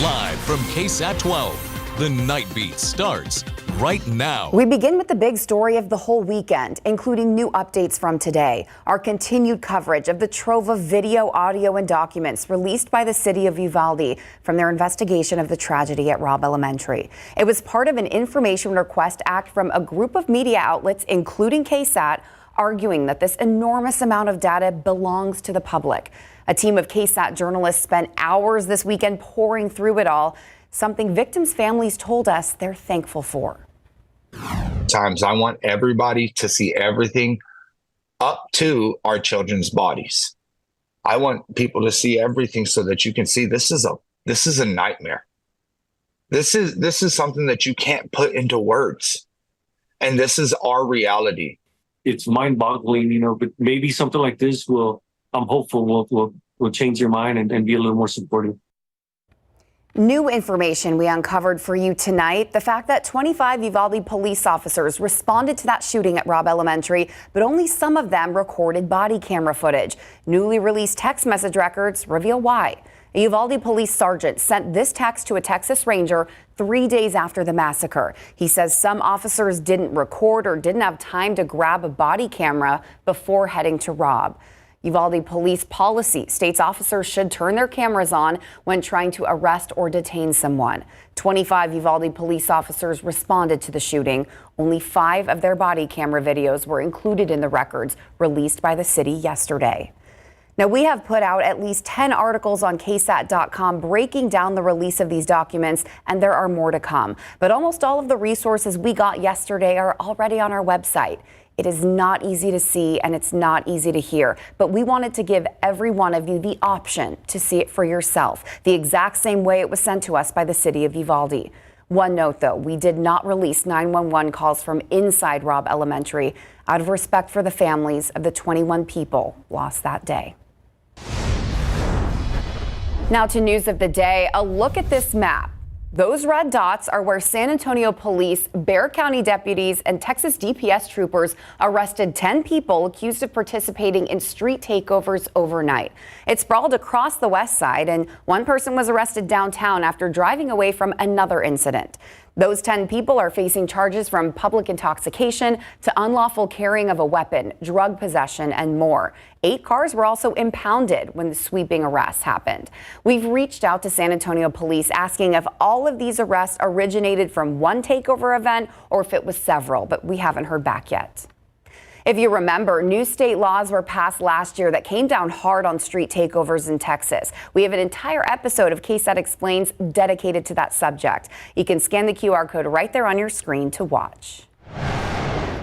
Live from KSAT 12, the Nightbeat starts right now. We begin with the big story of the whole weekend, including new updates from today. Our continued coverage of the trove of video, audio, and documents released by the city of Uvalde from their investigation of the tragedy at Robb Elementary. It was part of an Information Request Act from a group of media outlets, including KSAT, arguing that this enormous amount of data belongs to the public. A team of KSAT journalists spent hours this weekend poring through it all, something victims' families told us they're thankful for. Times I want everybody to see everything up to our children's bodies. I want people to see everything so that you can see this is a nightmare. This is something that you can't put into words. And this is our reality. It's mind-boggling, but maybe something like this I'm hopeful will change your mind and be a little more supportive. New information we uncovered for you tonight, the fact that 25 Uvalde police officers responded to that shooting at Robb Elementary, but only some of them recorded body camera footage. Newly released text message records reveal why. A Uvalde police sergeant sent this text to a Texas Ranger 3 days after the massacre. He says some officers didn't record or didn't have time to grab a body camera before heading to Robb. Uvalde police policy states officers should turn their cameras on when trying to arrest or detain someone. 25 Uvalde police officers responded to the shooting. Only 5 of their body camera videos were included in the records released by the city yesterday. Now, we have put out at least 10 articles on KSAT.com breaking down the release of these documents, and there are more to come. But almost all of the resources we got yesterday are already on our website. It is not easy to see and it's not easy to hear, but we wanted to give every one of you the option to see it for yourself, the exact same way it was sent to us by the city of Uvalde. One note, though, we did not release 911 calls from inside Robb Elementary out of respect for the families of the 21 people lost that day. Now to news of the day, a look at this map. Those red dots are where San Antonio police, Bexar County deputies, and Texas DPS troopers arrested 10 people accused of participating in street takeovers overnight. It sprawled across the west side, and one person was arrested downtown after driving away from another incident. Those 10 people are facing charges from public intoxication to unlawful carrying of a weapon, drug possession, and more. 8 cars were also impounded when the sweeping arrests happened. We've reached out to San Antonio police asking if all of these arrests originated from one takeover event or if it was several, but we haven't heard back yet. If you remember, new state laws were passed last year that came down hard on street takeovers in Texas. We have an entire episode of KSAT Explains dedicated to that subject. You can scan the QR code right there on your screen to watch.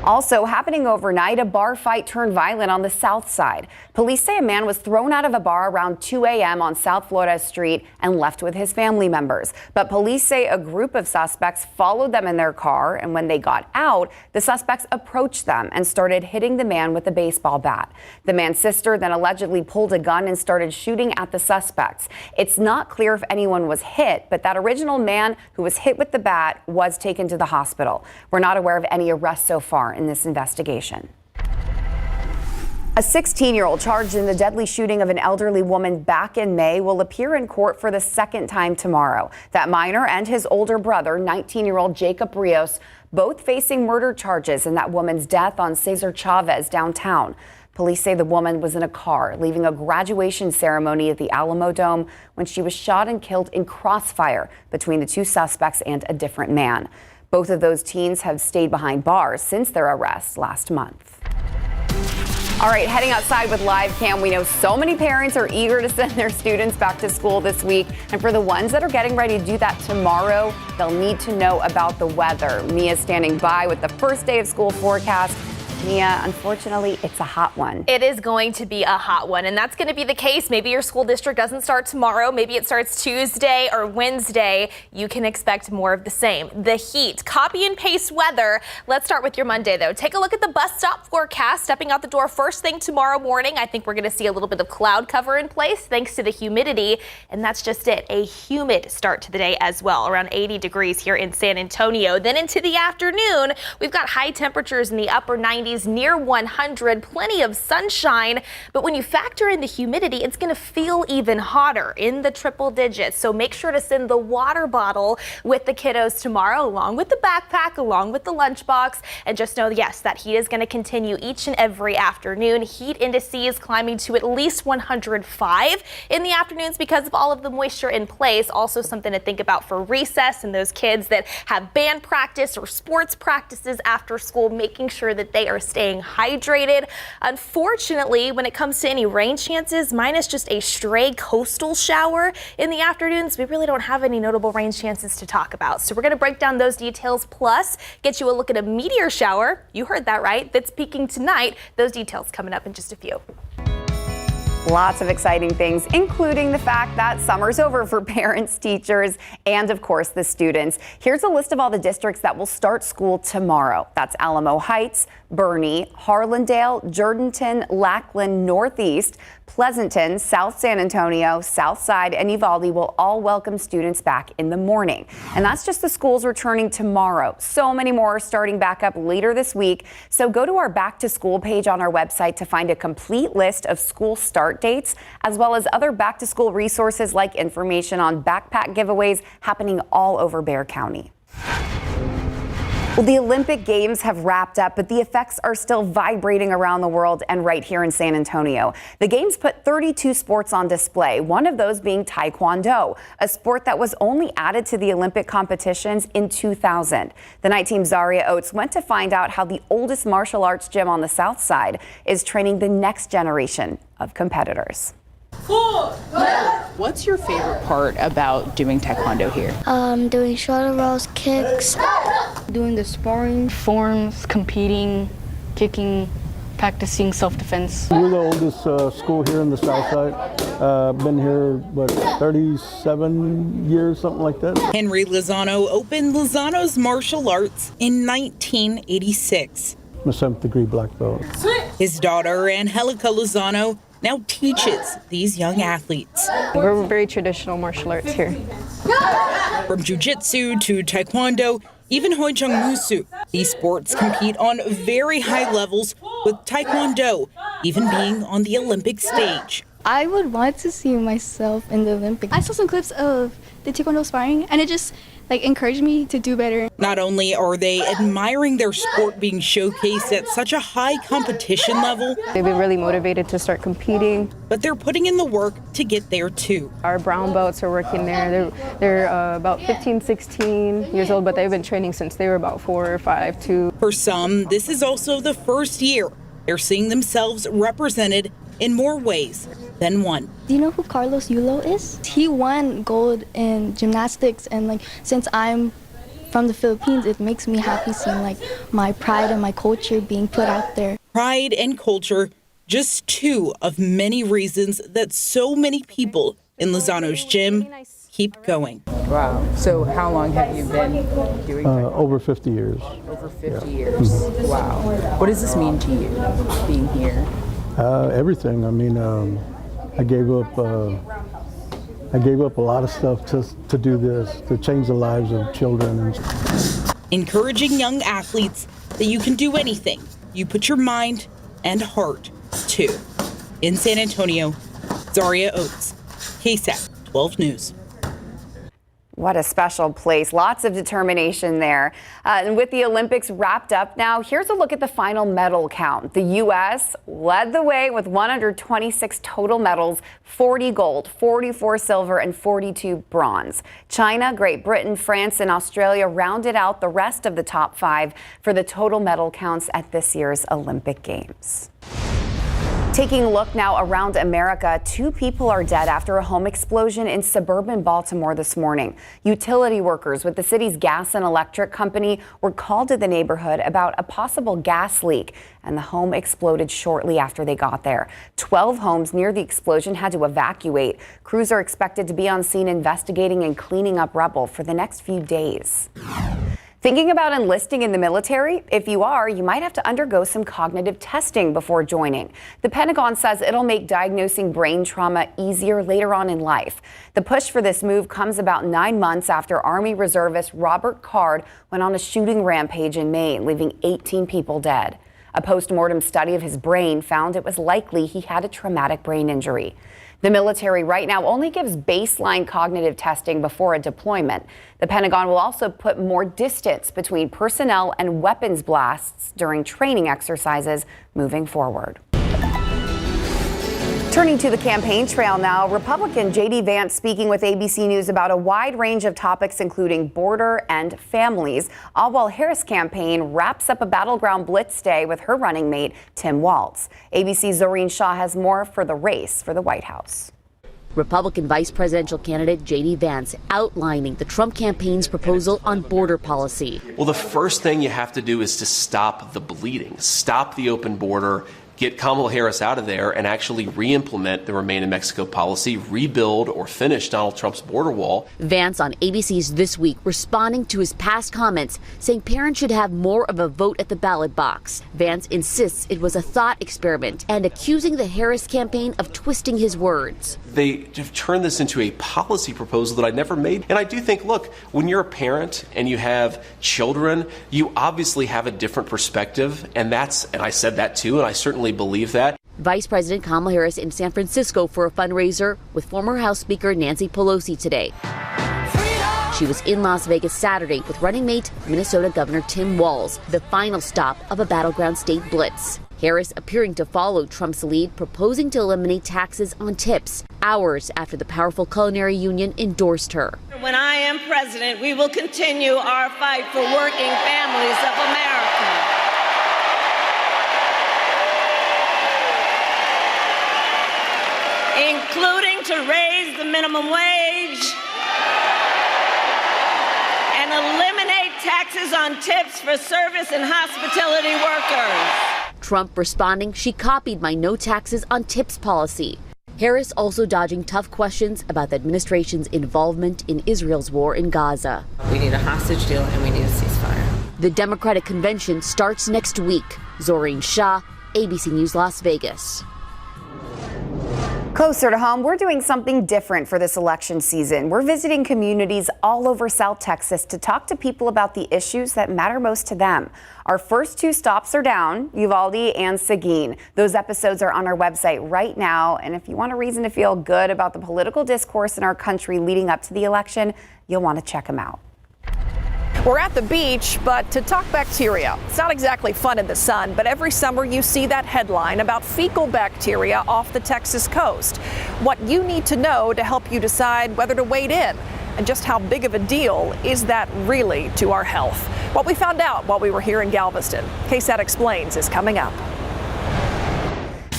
Also happening overnight, a bar fight turned violent on the south side. Police say a man was thrown out of a bar around 2 a.m. on South Florida Street and left with his family members. But police say a group of suspects followed them in their car, and when they got out, the suspects approached them and started hitting the man with a baseball bat. The man's sister then allegedly pulled a gun and started shooting at the suspects. It's not clear if anyone was hit, but that original man who was hit with the bat was taken to the hospital. We're not aware of any arrests so far in this investigation. A 16-year-old charged in the deadly shooting of an elderly woman back in May will appear in court for the second time tomorrow. That minor and his older brother, 19-year-old Jacob Rios, both facing murder charges in that woman's death on Cesar Chavez downtown. Police say the woman was in a car leaving a graduation ceremony at the Alamo Dome when she was shot and killed in crossfire between the two suspects and a different man. Both of those teens have stayed behind bars since their arrests last month. All right, heading outside with Live Cam, we know so many parents are eager to send their students back to school this week. And for the ones that are getting ready to do that tomorrow, they'll need to know about the weather. Mia's standing by with the first day of school forecast. Mia, unfortunately, it's a hot one. It is going to be a hot one, and that's going to be the case. Maybe your school district doesn't start tomorrow. Maybe it starts Tuesday or Wednesday. You can expect more of the same. The heat, copy and paste weather. Let's start with your Monday, though. Take a look at the bus stop forecast. Stepping out the door first thing tomorrow morning, I think we're going to see a little bit of cloud cover in place thanks to the humidity, and that's just it. A humid start to the day as well, around 80 degrees here in San Antonio. Then into the afternoon, we've got high temperatures in the upper 90s 70s near 100, plenty of sunshine. But when you factor in the humidity, it's going to feel even hotter in the triple digits. So make sure to send the water bottle with the kiddos tomorrow, along with the backpack, along with the lunchbox. And just know, yes, that heat is going to continue each and every afternoon. Heat indices climbing to at least 105 in the afternoons because of all of the moisture in place. Also something to think about for recess and those kids that have band practice or sports practices after school, making sure that they are staying hydrated. Unfortunately, when it comes to any rain chances, minus just a stray coastal shower in the afternoons, we really don't have any notable rain chances to talk about. So we're going to break down those details, plus get you a look at a meteor shower. You heard that right. That's peaking tonight. Those details coming up in just a few. Lots of exciting things, including the fact that summer's over for parents, teachers, and of course the students. Here's a list of all the districts that will start school tomorrow. That's Alamo Heights, Bernie, Harlandale, Jourdanton, Lackland, Northeast, Pleasanton, South San Antonio, Southside, and Uvalde will all welcome students back in the morning. And that's just the schools returning tomorrow. So many more are starting back up later this week. So go to our back to school page on our website to find a complete list of school start dates, as well as other back to school resources like information on backpack giveaways happening all over Bexar County. Well, the Olympic Games have wrapped up, but the effects are still vibrating around the world and right here in San Antonio. The Games put 32 sports on display, one of those being Taekwondo, a sport that was only added to the Olympic competitions in 2000. The night team Zaria Oates went to find out how the oldest martial arts gym on the South Side is training the next generation of competitors. What's your favorite part about doing Taekwondo here? Doing shoulder rolls, kicks, doing the sparring, Forms, competing, kicking, practicing self-defense. We're the oldest school here in the South Side. Been here, 37 years, something like that. Henry Lozano opened Lozano's martial arts in 1986. I'm a 7th degree black belt. His daughter, Angelica Lozano, now teaches these young athletes. We're very traditional martial arts here. From jiu-jitsu to taekwondo, even Hoi Chung Musu. These sports compete on very high levels, with taekwondo even being on the Olympic stage. I would want to see myself in the Olympics. I saw some clips of the Taekwondo sparring, and it just encouraged me to do better. Not only are they admiring their sport being showcased at such a high competition level, They've been really motivated to start competing. but they're putting in the work to get there too. Our brown belts are working there. They're about 15, 16 years old, but they've been training since they were about 4 or 5 too. For some, this is also the first year they're seeing themselves represented in more ways than one. Do you know who Carlos Yulo is? He won gold in gymnastics, and since I'm from the Philippines, it makes me happy seeing my pride and my culture being put out there. Pride and culture, just two of many reasons that so many people in Lozano's gym keep going. Wow. So how long have you been doing Taekwondo? Over 50 years. Over 50 years. Wow. What does this mean to you, being here? Everything. I mean, I gave up a lot of stuff to do this, to change the lives of children. Encouraging young athletes that you can do anything you put your mind and heart to. In San Antonio, Zaria Oates, KSAT 12 News. What a special place. Lots of determination there. And with the Olympics wrapped up now, here's a look at the final medal count. The U.S. led the way with 126 total medals, 40 gold, 44 silver, and 42 bronze. China, Great Britain, France, and Australia rounded out the rest of the top 5 for the total medal counts at this year's Olympic Games. Taking a look now around America, 2 people are dead after a home explosion in suburban Baltimore this morning. Utility workers with the city's gas and electric company were called to the neighborhood about a possible gas leak, and the home exploded shortly after they got there. 12 homes near the explosion had to evacuate. Crews are expected to be on scene investigating and cleaning up rubble for the next few days. Thinking about enlisting in the military? If you are, you might have to undergo some cognitive testing before joining. The Pentagon says it'll make diagnosing brain trauma easier later on in life. The push for this move comes about 9 months after Army reservist Robert Card went on a shooting rampage in Maine, leaving 18 people dead. A post-mortem study of his brain found it was likely he had a traumatic brain injury. The military right now only gives baseline cognitive testing before a deployment. The Pentagon will also put more distance between personnel and weapons blasts during training exercises moving forward. Turning to the campaign trail now, Republican J.D. Vance speaking with ABC News about a wide range of topics, including border and families, all while Harris' campaign wraps up a battleground blitz day with her running mate, Tim Walz. ABC's Zoreen Shaw has more for the race for the White House. Republican vice presidential candidate J.D. Vance outlining the Trump campaign's proposal on border policy. Well, the first thing you have to do is to stop the bleeding, stop the open border, get Kamala Harris out of there and actually re-implement the Remain in Mexico policy, rebuild or finish Donald Trump's border wall. Vance on ABC's This Week responding to his past comments, saying parents should have more of a vote at the ballot box. Vance insists it was a thought experiment and accusing the Harris campaign of twisting his words. They have turned this into a policy proposal that I never made. And I do think, look, when you're a parent and you have children, you obviously have a different perspective. And I said that too, and I certainly believe that. Vice President Kamala Harris in San Francisco for a fundraiser with former House Speaker Nancy Pelosi today. She was in Las Vegas Saturday with running mate Minnesota Governor Tim Walz, the final stop of a battleground state blitz. Harris appearing to follow Trump's lead, proposing to eliminate taxes on tips, hours after the powerful culinary union endorsed her. When I am president, we will continue our fight for working families of America. Including to raise the minimum wage and eliminate taxes on tips for service and hospitality workers. Trump responding, she copied my no taxes on tips policy. Harris also dodging tough questions about the administration's involvement in Israel's war in Gaza. We need a hostage deal and we need a ceasefire. The Democratic convention starts next week. Zoreen Shaw, ABC News, Las Vegas. Closer to home, we're doing something different for this election season. We're visiting communities all over South Texas to talk to people about the issues that matter most to them. Our first two stops are down, Uvalde and Seguin. Those episodes are on our website right now. And if you want a reason to feel good about the political discourse in our country leading up to the election, you'll want to check them out. We're at the beach, but to talk bacteria, it's not exactly fun in the sun, but every summer you see that headline about fecal bacteria off the Texas coast. What you need to know to help you decide whether to wade in, and just how big of a deal is that really to our health? What we found out while we were here in Galveston. KSAT Explains is coming up.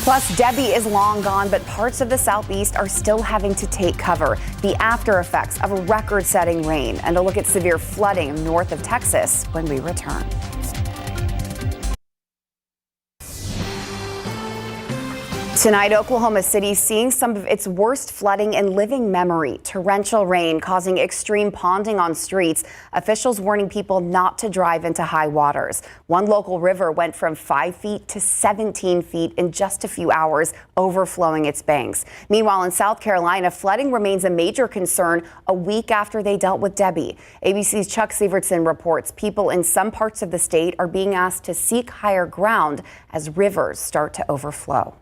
Plus, Debbie is long gone, but parts of the southeast are still having to take cover. The after effects of record-setting rain, and a look at severe flooding north of Texas when we return. Tonight, Oklahoma City seeing some of its worst flooding in living memory. Torrential rain causing extreme ponding on streets. Officials warning people not to drive into high waters. One local river went from 5 feet to 17 feet in just a few hours, overflowing its banks. Meanwhile, in South Carolina, flooding remains a major concern a week after they dealt with Debbie. ABC's Chuck Sievertson reports people in some parts of the state are being asked to seek higher ground as rivers start to overflow.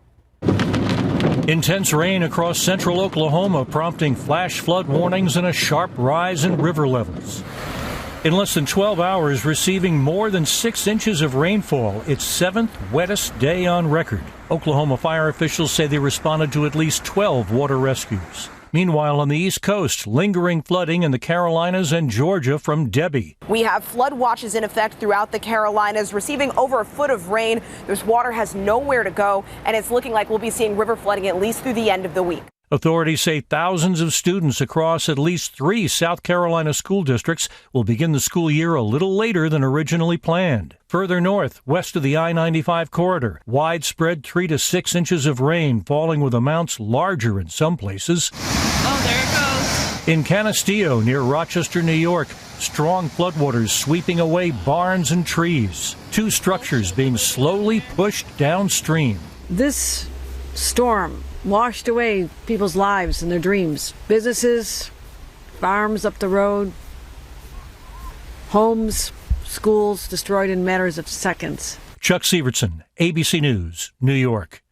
Intense rain across central Oklahoma prompting flash flood warnings and a sharp rise in river levels. In less than 12 hours, receiving more than 6 inches of rainfall, its 7th wettest day on record. Oklahoma fire officials say they responded to at least 12 water rescues. Meanwhile, on the East Coast, lingering flooding in the Carolinas and Georgia from Debbie. We have flood watches in effect throughout the Carolinas, receiving over a foot of rain. This water has nowhere to go, and it's looking like we'll be seeing river flooding at least through the end of the week. Authorities say thousands of students across at least 3 South Carolina school districts will begin the school year a little later than originally planned. Further north, west of the I-95 corridor, widespread 3 to 6 inches of rain falling with amounts larger in some places. Oh, there it goes. In Canastillo, near Rochester, New York, strong floodwaters sweeping away barns and trees. 2 structures being slowly pushed downstream. This storm washed away people's lives and their dreams. Businesses, farms up the road, homes, schools destroyed in matters of seconds. Chuck Sievertson, ABC News, New York.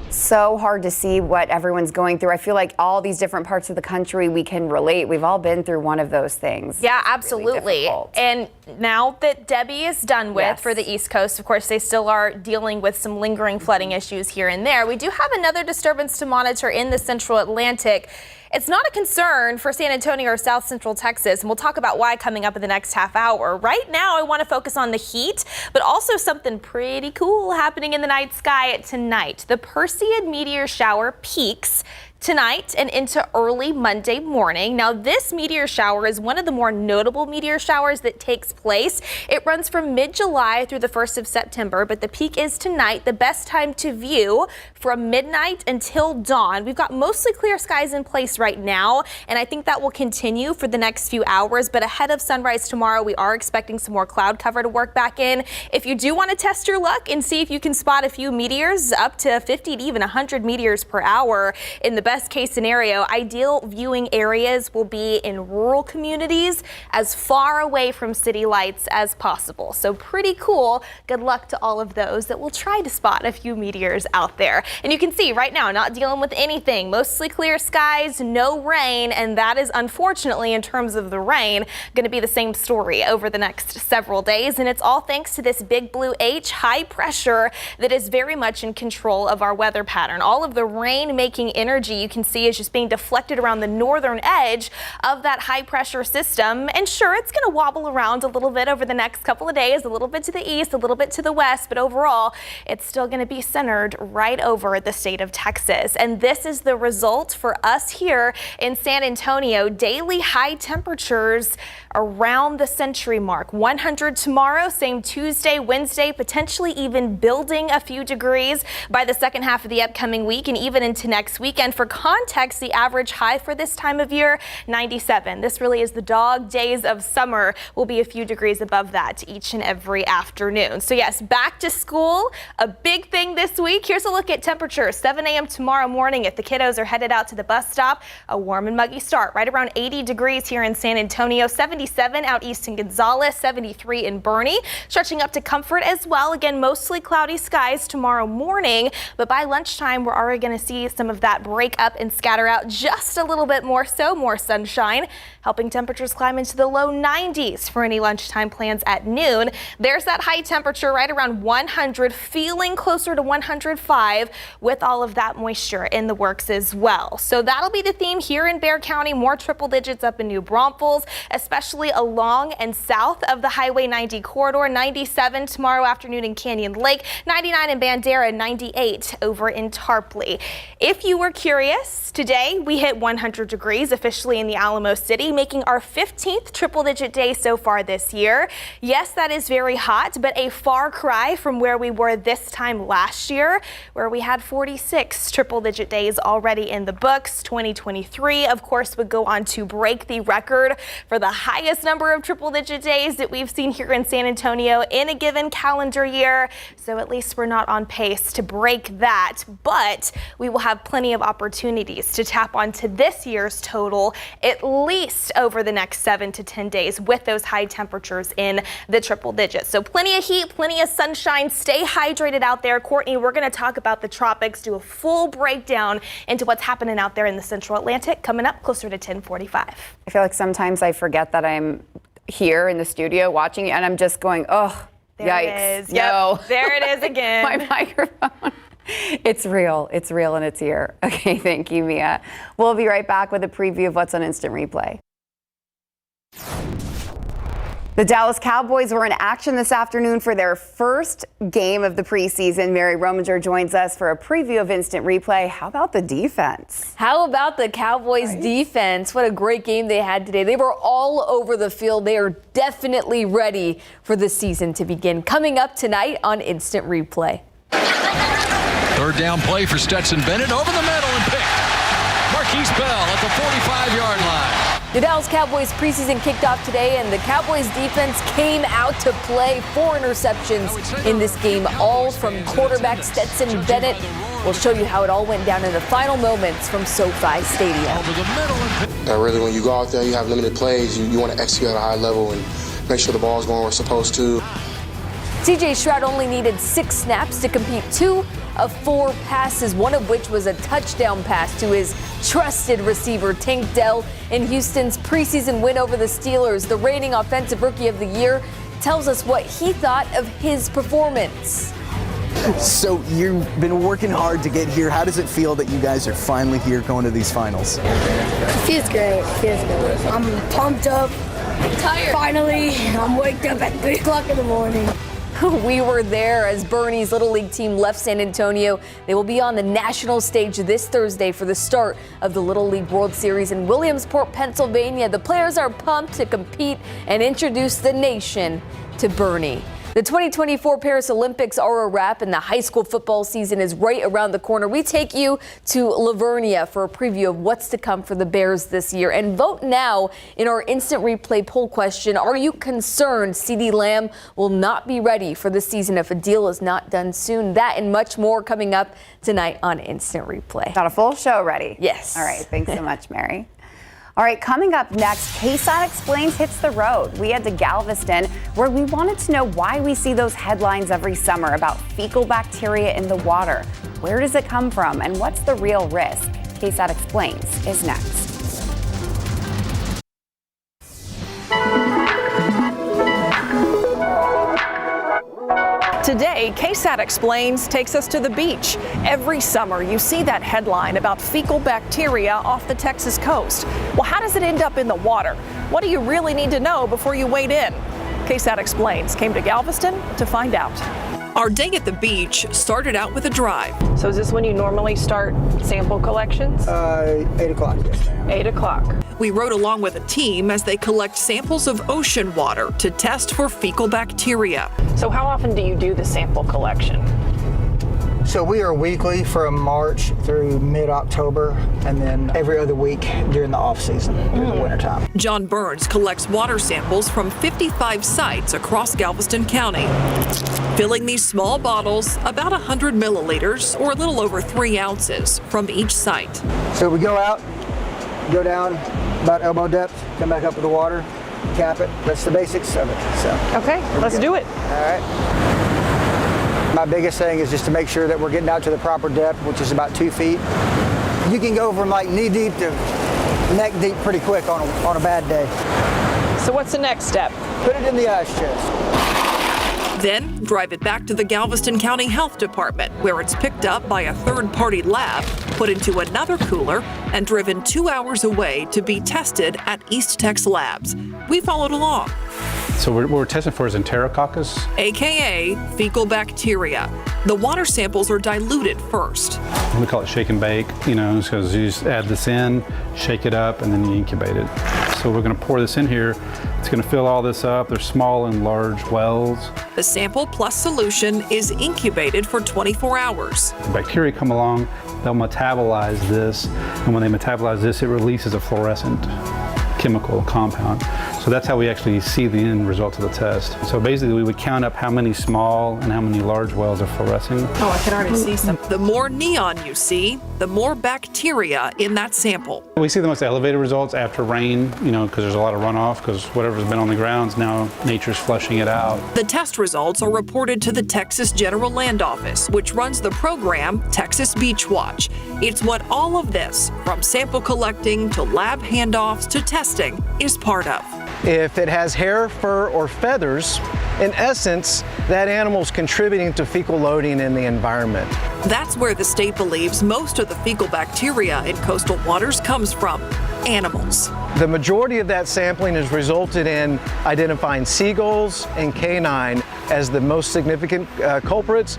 So hard to see what everyone's going through. I feel like all these different parts of the country, we can relate. We've all been through one of those things. Yeah, absolutely. Really and now that Debbie is done with Yes. for the East Coast, of course, they still are dealing with some lingering flooding issues here and there. We do have another disturbance to monitor in the central Atlantic. It's not a concern for San Antonio or South Central Texas, and we'll talk about why coming up in the next half hour. Right now, I want to focus on the heat, but also something pretty cool happening in the night sky tonight. The Perseid meteor shower peaks tonight and into early Monday morning. Now, this meteor shower is one of the more notable meteor showers that takes place. It runs from mid-July through the 1st of September, but the peak is tonight, the best time to view from midnight until dawn. We've got mostly clear skies in place right now, and I think that will continue for the next few hours, but ahead of sunrise tomorrow, we are expecting some more cloud cover to work back in. If you do want to test your luck and see if you can spot a few meteors, up to 50 to even 100 meteors per hour in the best case scenario, ideal viewing areas will be in rural communities as far away from city lights as possible. So pretty cool. Good luck to all of those that will try to spot a few meteors out there. And you can see right now, not dealing with anything, mostly clear skies, no rain, and that is unfortunately, in terms of the rain, going to be the same story over the next several days. And it's all thanks to this big blue H high pressure that is very much in control of our weather pattern. All of the rain making energy you can see is just being deflected around the northern edge of that high pressure system. And sure, it's going to wobble around a little bit over the next couple of days, a little bit to the east, a little bit to the west, but overall, it's still going to be centered right over the state of Texas. And this is the result for us here in San Antonio. Daily high temperatures around the century mark. 100 tomorrow, same Tuesday, Wednesday, potentially even building a few degrees by the second half of the upcoming week and even into next weekend. For context, the average high for this time of year, 97. This really is the dog days of summer. Will be a few degrees above that each and every afternoon. So yes, back to school, a big thing this week. Here's a look at temperatures. 7 a.m. tomorrow morning if the kiddos are headed out to the bus stop. A warm and muggy start, right around 80 degrees here in San Antonio, 77 out east in Gonzales, 73 in Bernie, stretching up to Comfort as well. Again, mostly cloudy skies tomorrow morning, but by lunchtime, we're already going to see some of that break up and scatter out just a little bit more, so more sunshine, helping temperatures climb into the low 90s for any lunchtime plans at noon. There's that high temperature right around 100, feeling closer to 105 with all of that moisture in the works as well. So that'll be the theme here in Bexar County, more triple digits up in New Braunfels, especially along and south of the Highway 90 corridor. 97 tomorrow afternoon in Canyon Lake, 99 in Bandera, 98 over in Tarpley. If you were curious, today we hit 100 degrees officially in the Alamo City, making our 15th triple digit day so far this year. Yes, that is very hot, but a far cry from where we were this time last year, where we had 46 triple digit days already in the books. 2023, of course, would go on to break the record for the highest number of triple digit days that we've seen here in San Antonio in a given calendar year. So at least we're not on pace to break that, but we will have plenty of opportunities to tap onto this year's total at least over the next 7 to 10 days with those high temperatures in the triple digits. So plenty of heat, plenty of sunshine. Stay hydrated out there. Courtney, we're going to talk about the tropics, do a full breakdown into what's happening out there in the central Atlantic coming up closer to 10:45. I feel like sometimes I forget that I'm here in the studio watching it and I'm just going, oh, there yikes. It is. No. Yep, there it is again. My microphone. It's real and it's here. Okay, thank you, Mia. We'll be right back with a preview of what's on Instant Replay. The Dallas Cowboys were in action this afternoon for their first game of the preseason. Mary Rominger joins us for a preview of Instant Replay. How about the defense? How about the Cowboys defense? What a great game they had today. They were all over the field. They are definitely ready for the season to begin. Coming up tonight on Instant Replay. Third down play for Stetson Bennett over the middle and picked. Marquise Bell at the 45-yard line. The Dallas Cowboys preseason kicked off today, and the Cowboys defense came out to play. 4 interceptions in this game, all from quarterback Stetson Bennett. We'll show you how it all went down in the final moments from SoFi Stadium. Really, when you go out there, you have limited plays. You want to execute at a high level and make sure the ball's going where it's supposed to. CJ Stroud only needed 6 snaps to complete 2 of 4 passes, one of which was a touchdown pass to his trusted receiver, Tank Dell, in Houston's preseason win over the Steelers. The reigning Offensive Rookie of the Year tells us what he thought of his performance. So you've been working hard to get here. How does it feel that you guys are finally here going to these finals? Feels great. I'm pumped up. Tired. Finally, I'm waked up at 3 o'clock in the morning. We were there as Bernie's Little League team left San Antonio. They will be on the national stage this Thursday for the start of the Little League World Series in Williamsport, Pennsylvania. The players are pumped to compete and introduce the nation to Bernie. The 2024 Paris Olympics are a wrap and the high school football season is right around the corner. We take you to Lavernia for a preview of what's to come for the Bears this year. And vote now in our instant replay poll question. Are you concerned CeeDee Lamb will not be ready for the season if a deal is not done soon? That and much more coming up tonight on Instant Replay. Got a full show ready? Yes. All right. Thanks so much, Mary. All right, coming up next, KSAT Explains hits the road. We head to Galveston, where we wanted to know why we see those headlines every summer about fecal bacteria in the water. Where does it come from, and what's the real risk? KSAT Explains is next. Today, KSAT Explains takes us to the beach. Every summer, you see that headline about fecal bacteria off the Texas coast. Well, how does it end up in the water? What do you really need to know before you wade in? KSAT Explains came to Galveston to find out. Our day at the beach started out with a drive. So is this when you normally start sample collections? 8 o'clock, yes ma'am. 8 o'clock. We rode along with a team as they collect samples of ocean water to test for fecal bacteria. So how often do you do the sample collection? So we are weekly from March through mid-October, and then every other week during the off-season, during the wintertime. John Burns collects water samples from 55 sites across Galveston County, filling these small bottles about 100 milliliters or a little over 3 ounces from each site. So we go out, go down about elbow depth, come back up with the water, cap it. That's the basics of it. So okay, let's do it. All right. My biggest thing is just to make sure that we're getting out to the proper depth, which is about 2 feet. You can go from like knee deep to neck deep pretty quick on a bad day. So what's the next step? Put it in the ice chest. Then drive it back to the Galveston County Health Department, where it's picked up by a third-party lab, put into another cooler, and driven 2 hours away to be tested at East Tex Labs. We followed along. So what we're testing for is Enterococcus, AKA fecal bacteria. The water samples are diluted first. We call it shake and bake, because you just add this in, shake it up, and then you incubate it. So we're going to pour this in here. It's going to fill all this up. There's small and large wells. The sample plus solution is incubated for 24 hours. The bacteria come along, they'll metabolize this, and when they metabolize this, it releases a fluorescent chemical compound. So that's how we actually see the end result of the test. So basically we would count up how many small and how many large wells are fluorescing. Oh, I can already see some. The more neon you see, the more bacteria in that sample. We see the most elevated results after rain, because there's a lot of runoff, because whatever's been on the grounds, now nature's flushing it out. The test results are reported to the Texas General Land Office, which runs the program Texas Beach Watch. It's what all of this, from sample collecting to lab handoffs to testing, is part of. If it has hair, fur, or feathers, in essence, that animal's contributing to fecal loading in the environment. That's where the state believes most of the fecal bacteria in coastal waters comes from, animals. The majority of that sampling has resulted in identifying seagulls and canine as the most significant culprits,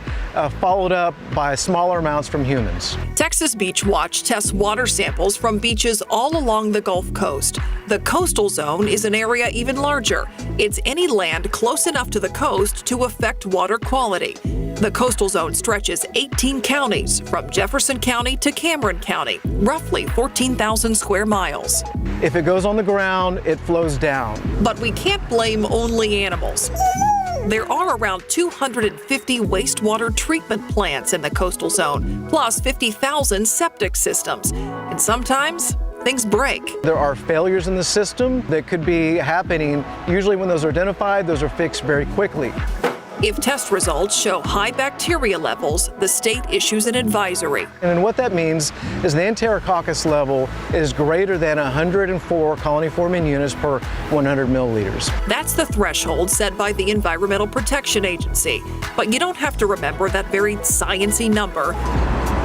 followed up by smaller amounts from humans. Texas Beach Watch tests water samples from beaches all along the Gulf Coast. The coastal zone is an area even larger. It's any land close enough to the coast to affect water quality. The coastal zone stretches 18 counties, from Jefferson County to Cameron County, roughly 14,000 square miles. If it goes on the ground, it flows down. But we can't blame only animals. There are around 250 wastewater treatment plants in the coastal zone, plus 50,000 septic systems. And sometimes things break. There are failures in the system that could be happening. Usually when those are identified, those are fixed very quickly. If test results show high bacteria levels, the state issues an advisory. And what that means is the Enterococcus level is greater than 104 colony-forming units per 100 milliliters. That's the threshold set by the Environmental Protection Agency. But you don't have to remember that very sciencey number.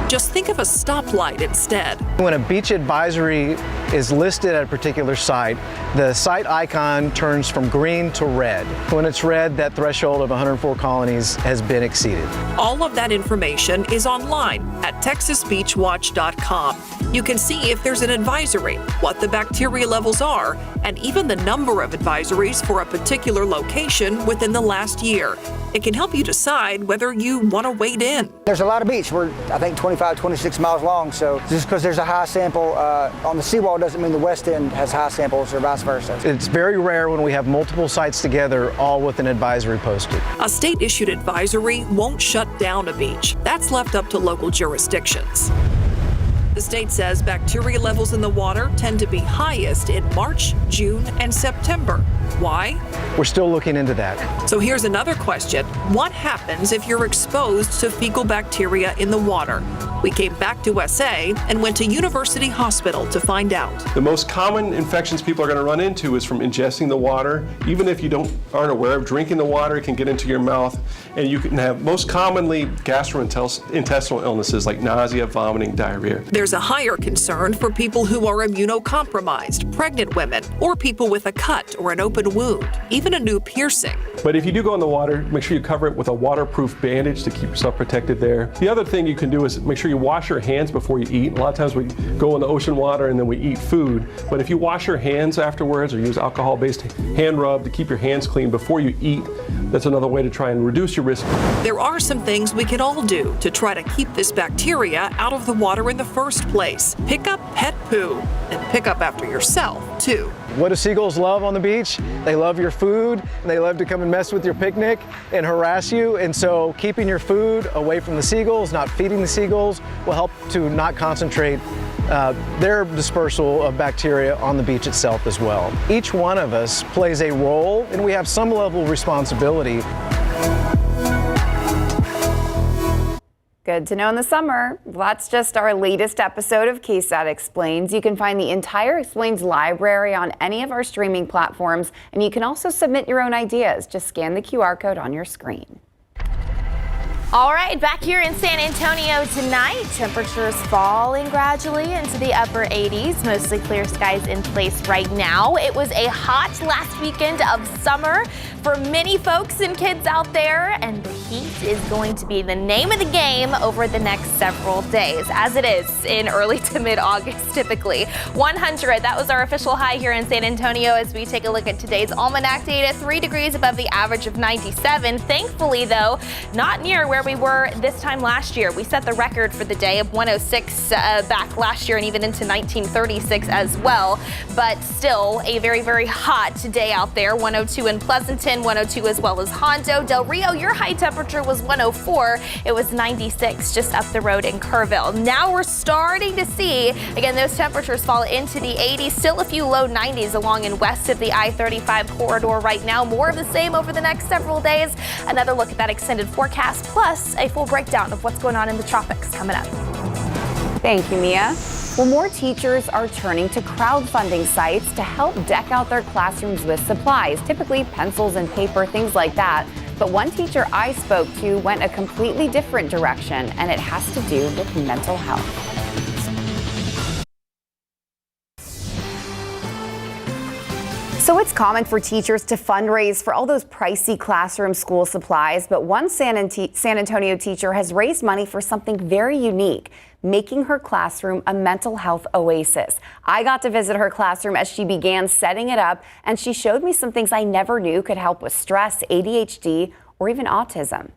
Just think of a stoplight instead. When a beach advisory is listed at a particular site, the site icon turns from green to red. When it's red, that threshold of 104 colonies has been exceeded. All of that information is online at texasbeachwatch.com. You can see if there's an advisory, what the bacteria levels are, and even the number of advisories for a particular location within the last year. It can help you decide whether you want to wade in. There's a lot of beach. We're, I think, 25, 26 miles long, so just because there's a high sample on the seawall doesn't mean the west end has high samples or vice versa. It's very rare when we have multiple sites together, all with an advisory posted. A state-issued advisory won't shut down a beach. That's left up to local jurisdictions. The state says bacteria levels in the water tend to be highest in March, June, and September. Why? We're still looking into that. So here's another question. What happens if you're exposed to fecal bacteria in the water? We came back to SA and went to University Hospital to find out. The most common infections people are going to run into is from ingesting the water. Even if you aren't aware of drinking the water, it can get into your mouth, and you can have most commonly gastrointestinal illnesses like nausea, vomiting, diarrhea. There's a higher concern for people who are immunocompromised, pregnant women, or people with a cut or an open wound, even a new piercing. But if you do go in the water, make sure you cover it with a waterproof bandage to keep yourself protected there. The other thing you can do is make sure you wash your hands before you eat. A lot of times we go in the ocean water and then we eat food. But if you wash your hands afterwards or use alcohol-based hand rub to keep your hands clean before you eat, that's another way to try and reduce your risk. There are some things we can all do to try to keep this bacteria out of the water in the first place. Pick up pet poo and pick up after yourself, too. What do seagulls love on the beach? They love your food, and they love to come and mess with your picnic and harass you. And so keeping your food away from the seagulls, not feeding the seagulls, will help to not concentrate their dispersal of bacteria on the beach itself as well. Each one of us plays a role, and we have some level of responsibility. Good to know in the summer. That's just our latest episode of KSAT Explains. You can find the entire Explains library on any of our streaming platforms, and you can also submit your own ideas. Just scan the QR code on your screen. All right, back here in San Antonio tonight, temperatures falling gradually into the upper 80s, mostly clear skies in place right now. It was a hot last weekend of summer for many folks and kids out there, and the heat is going to be the name of the game over the next several days, as it is in early to mid-August typically. 100, that was our official high here in San Antonio as we take a look at today's almanac data, 3 degrees above the average of 97. Thankfully, though, not near where we were this time last year. We set the record for the day of 106 back last year and even into 1936 as well. But still a very, very hot day out there. 102 in Pleasanton, 102 as well as Hondo. Del Rio, your high temperature was 104. It was 96 just up the road in Kerrville. Now we're starting to see, again, those temperatures fall into the 80s. Still a few low 90s along and west of the I-35 corridor right now. More of the same over the next several days. Another look at that extended forecast, plus a full breakdown of what's going on in the tropics coming up. Thank you, Mia. Well, more teachers are turning to crowdfunding sites to help deck out their classrooms with supplies, typically pencils and paper, things like that. But one teacher I spoke to went a completely different direction, and it has to do with mental health. So it's common for teachers to fundraise for all those pricey classroom school supplies, but one San Antonio teacher has raised money for something very unique, making her classroom a mental health oasis. I got to visit her classroom as she began setting it up, and she showed me some things I never knew could help with stress, ADHD, or even autism.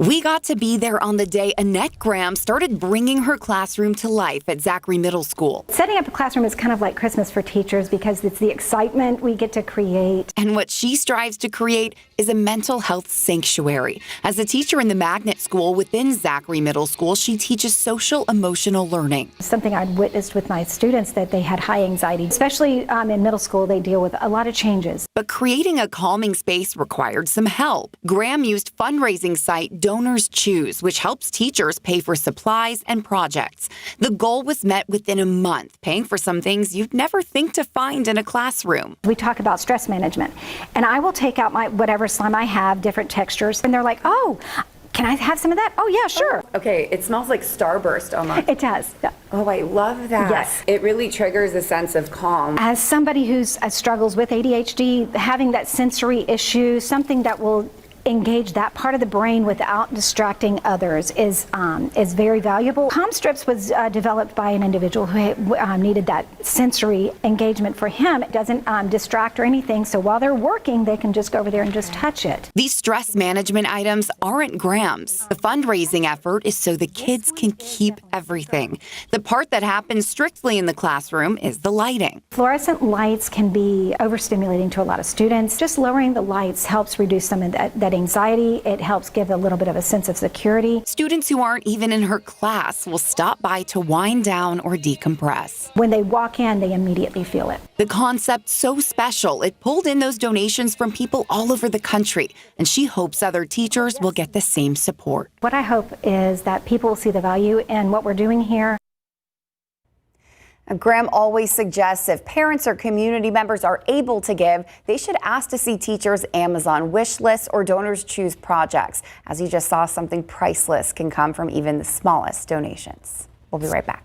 We got to be there on the day Annette Graham started bringing her classroom to life at Zachary Middle School. Setting up a classroom is kind of like Christmas for teachers because it's the excitement we get to create. And what she strives to create is a mental health sanctuary. As a teacher in the magnet school within Zachary Middle School, she teaches social emotional learning. Something I'd witnessed with my students that they had high anxiety, especially in middle school. They deal with a lot of changes. But creating a calming space required some help. Graham used fundraising site Donors Choose, which helps teachers pay for supplies and projects. The goal was met within a month, paying for some things you'd never think to find in a classroom. We talk about stress management, and I will take out my whatever slime I have, different textures, and they're like, oh, can I have some of that? Oh, yeah, sure. Okay, it smells like Starburst almost. It does. Yeah. Oh, I love that. Yes. It really triggers a sense of calm. As somebody who struggles with ADHD, having that sensory issue, something that will engage that part of the brain without distracting others is very valuable. Calm Strips was developed by an individual who needed that sensory engagement for him. It doesn't distract or anything, so while they're working, they can just go over there and just touch it. These stress management items aren't Graham's. The fundraising effort is so the kids can keep everything. The part that happens strictly in the classroom is the lighting. Fluorescent lights can be overstimulating to a lot of students. Just lowering the lights helps reduce some of that anxiety. It helps give a little bit of a sense of security. Students who aren't even in her class will stop by to wind down or decompress. When they walk in, they immediately feel it. The concept's so special, it pulled in those donations from people all over the country, and she hopes other teachers will get the same support. What I hope is that people will see the value in what we're doing here. Graham always suggests if parents or community members are able to give, they should ask to see teachers' Amazon wish lists or Donors Choose projects. As you just saw, something priceless can come from even the smallest donations. We'll be right back.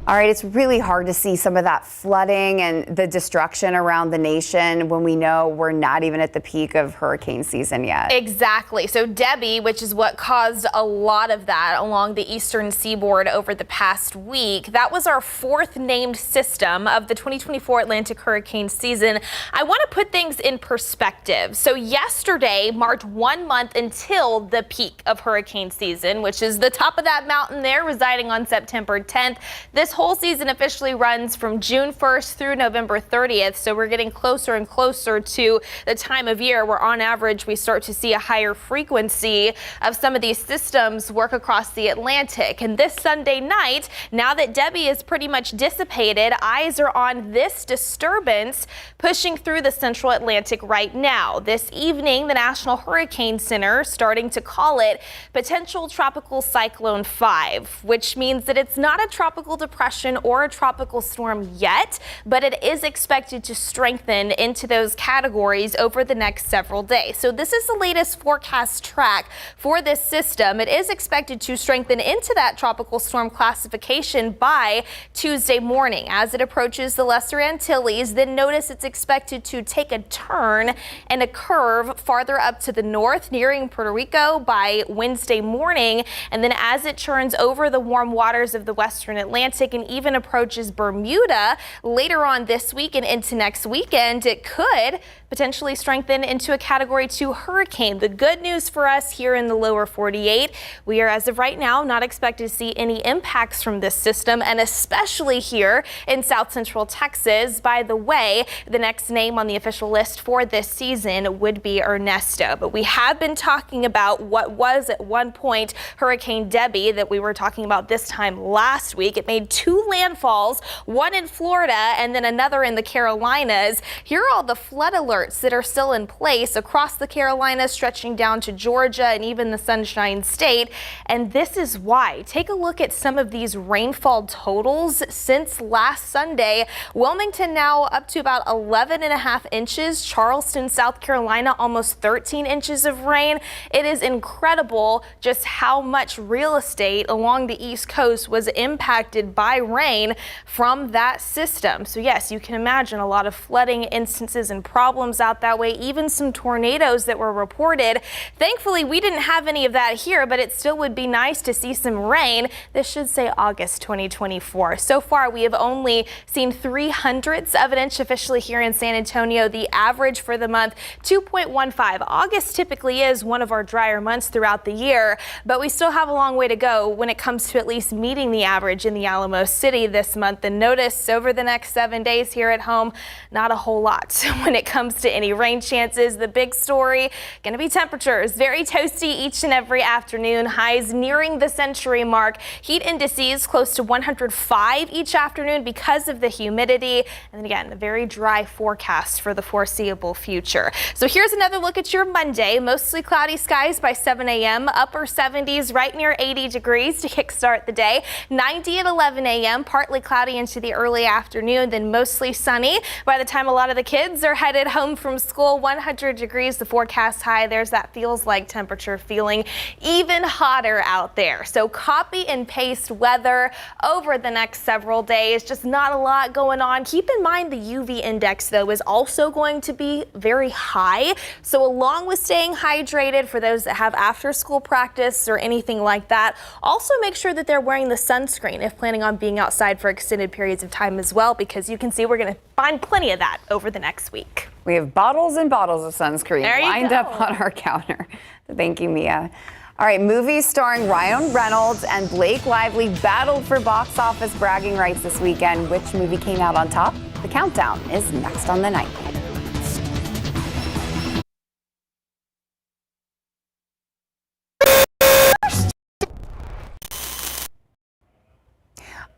All right, it's really hard to see some of that flooding and the destruction around the nation when we know we're not even at the peak of hurricane season yet. Exactly. So Debbie, which is what caused a lot of that along the eastern seaboard over the past week, that was our fourth named system of the 2024 Atlantic hurricane season. I want to put things in perspective. So yesterday marked 1 month until the peak of hurricane season, which is the top of that mountain there, residing on September 10th. This whole season officially runs from June 1st through November 30th, so we're getting closer and closer to the time of year where on average we start to see a higher frequency of some of these systems work across the Atlantic. And this Sunday night, now that Debbie is pretty much dissipated, eyes are on this disturbance pushing through the central Atlantic right now. This evening, the National Hurricane Center starting to call it potential tropical cyclone 5, which means that it's not a tropical depression or a tropical storm yet, but it is expected to strengthen into those categories over the next several days. So this is the latest forecast track for this system. It is expected to strengthen into that tropical storm classification by Tuesday morning. As it approaches the Lesser Antilles, then notice it's expected to take a turn and a curve farther up to the north, nearing Puerto Rico by Wednesday morning. And then as it churns over the warm waters of the western Atlantic and even approaches Bermuda later on this week and into next weekend, it could potentially strengthen into a Category 2 hurricane. The good news for us here in the lower 48, we are as of right now not expected to see any impacts from this system, and especially here in south central Texas. By the way, the next name on the official list for this season would be Ernesto, but we have been talking about what was at one point Hurricane Debbie that we were talking about this time last week. It made 2 landfalls, one in Florida and then another in the Carolinas. Here are all the flood alerts that are still in place across the Carolinas, stretching down to Georgia and even the Sunshine State. And this is why. Take a look at some of these rainfall totals since last Sunday. Wilmington now up to about 11.5 inches. Charleston, South Carolina, almost 13 inches of rain. It is incredible just how much real estate along the East Coast was impacted by dry rain from that system. So yes, you can imagine a lot of flooding instances and problems out that way, even some tornadoes that were reported. Thankfully, we didn't have any of that here, but it still would be nice to see some rain. This should say August 2024. So far, we have only seen 0.03 of an inch officially here in San Antonio. The average for the month, 2.15. August typically is one of our drier months throughout the year, but we still have a long way to go when it comes to at least meeting the average in the Alamo City this month. And notice over the next 7 days here at home, not a whole lot when it comes to any rain chances. The big story going to be temperatures. Very toasty each and every afternoon. Highs nearing the century mark. Heat indices close to 105 each afternoon because of the humidity. And then again, a very dry forecast for the foreseeable future. So here's another look at your Monday. Mostly cloudy skies by 7 a.m. Upper 70s right near 80 degrees to kickstart the day. 90 at 11 a.m. Partly cloudy into the early afternoon, then mostly sunny by the time a lot of the kids are headed home from school. 100 degrees the forecast high. There's that feels like temperature feeling even hotter out there. So copy and paste weather over the next several days. Just not a lot going on. Keep in mind the UV index though is also going to be very high. So along with staying hydrated for those that have after school practice or anything like that, also make sure that they're wearing the sunscreen if planning on being outside for extended periods of time as well, because you can see we're going to find plenty of that over the next week. We have bottles and bottles of sunscreen lined go. up on our counter. Thank you, Mia. All right, movies starring Ryan Reynolds and Blake Lively battled for box office bragging rights this weekend. Which movie came out on top? The countdown is next on the Nightbeat.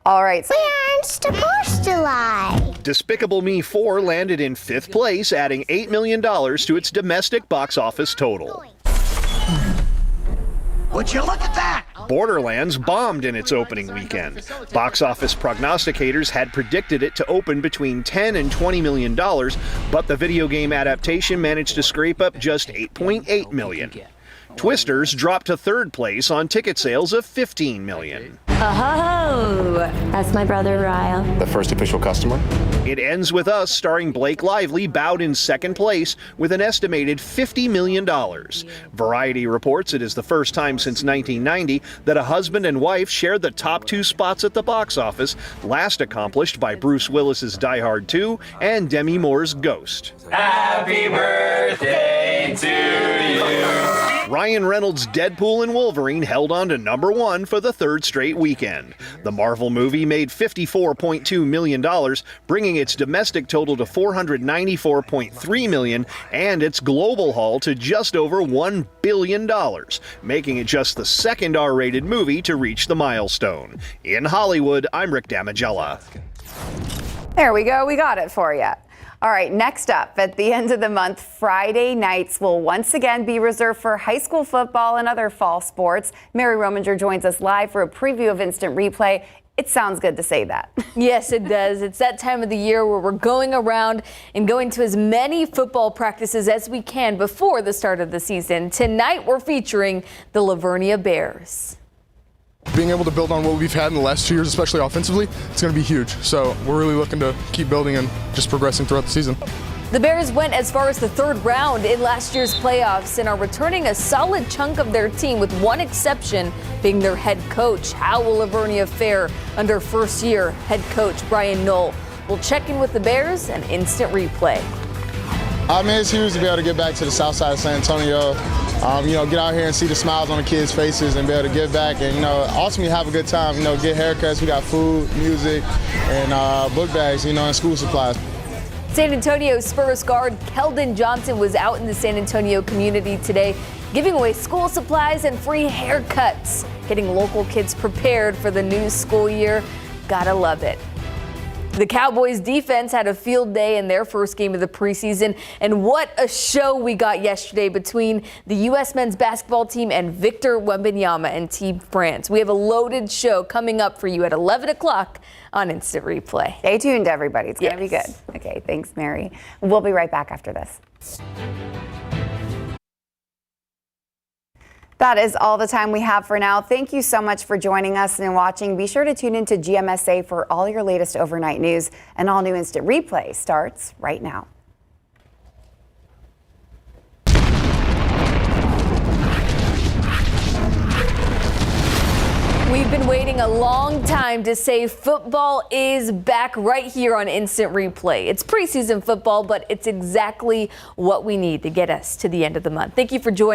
All right. We aren't supposed to lie. Despicable Me 4 landed in 5th place, adding $8 million to its domestic box office total. Would you look at that? Borderlands bombed in its opening weekend. Box office prognosticators had predicted it to open between $10 and $20 million, but the video game adaptation managed to scrape up just $8.8 million. Twisters dropped to 3rd place on ticket sales of $15 million. Oh, that's my brother Ryle. The first official customer. It Ends With Us, starring Blake Lively, bowed in 2nd place with an estimated $50 million. Variety reports it is the first time since 1990 that a husband and wife shared the top 2 spots at the box office, last accomplished by Bruce Willis's Die Hard 2 and Demi Moore's Ghost. Happy birthday to you. Ryan Reynolds' Deadpool and Wolverine held on to number 1 for the 3rd straight weekend. The Marvel movie made $54.2 million, bringing its domestic total to $494.3 million and its global haul to just over $1 billion, making it just the 2nd R-rated movie to reach the milestone. In Hollywood, I'm Rick Damigella. There we go. We got it for you. All right, next up, at the end of the month, Friday nights will once again be reserved for high school football and other fall sports. Mary Rominger joins us live for a preview of Instant Replay. It sounds good to say that. Yes, it does. It's that time of the year where we're going around and going to as many football practices as we can before the start of the season. Tonight, we're featuring the Lavernia Bears. Being able to build on what we've had in the last 2 years, especially offensively, it's going to be huge. So we're really looking to keep building and just progressing throughout the season. The Bears went as far as the 3rd round in last year's playoffs and are returning a solid chunk of their team, with one exception being their head coach. How will Lavernia fare under first-year head coach Brian Knoll? We'll check in with the Bears and Instant Replay. I mean, it's huge to be able to get back to the south side of San Antonio. Get out here and see the smiles on the kids' faces and be able to give back and, ultimately have a good time. Get haircuts. We got food, music, and book bags, and school supplies. San Antonio Spurs guard Keldon Johnson was out in the San Antonio community today, giving away school supplies and free haircuts, getting local kids prepared for the new school year. Gotta love it. The Cowboys defense had a field day in their first game of the preseason, and what a show we got yesterday between the U.S. men's basketball team and Victor Wembanyama and Team France. We have a loaded show coming up for you at 11 o'clock on Instant Replay. Stay tuned, everybody. It's going to be good. Okay, thanks, Mary. We'll be right back after this. That is all the time we have for now. Thank you so much for joining us and watching. Be sure to tune into GMSA for all your latest overnight news. An all-new instant replay starts right now. We've been waiting a long time to say football is back right here on Instant Replay. It's preseason football, but it's exactly what we need to get us to the end of the month. Thank you for joining.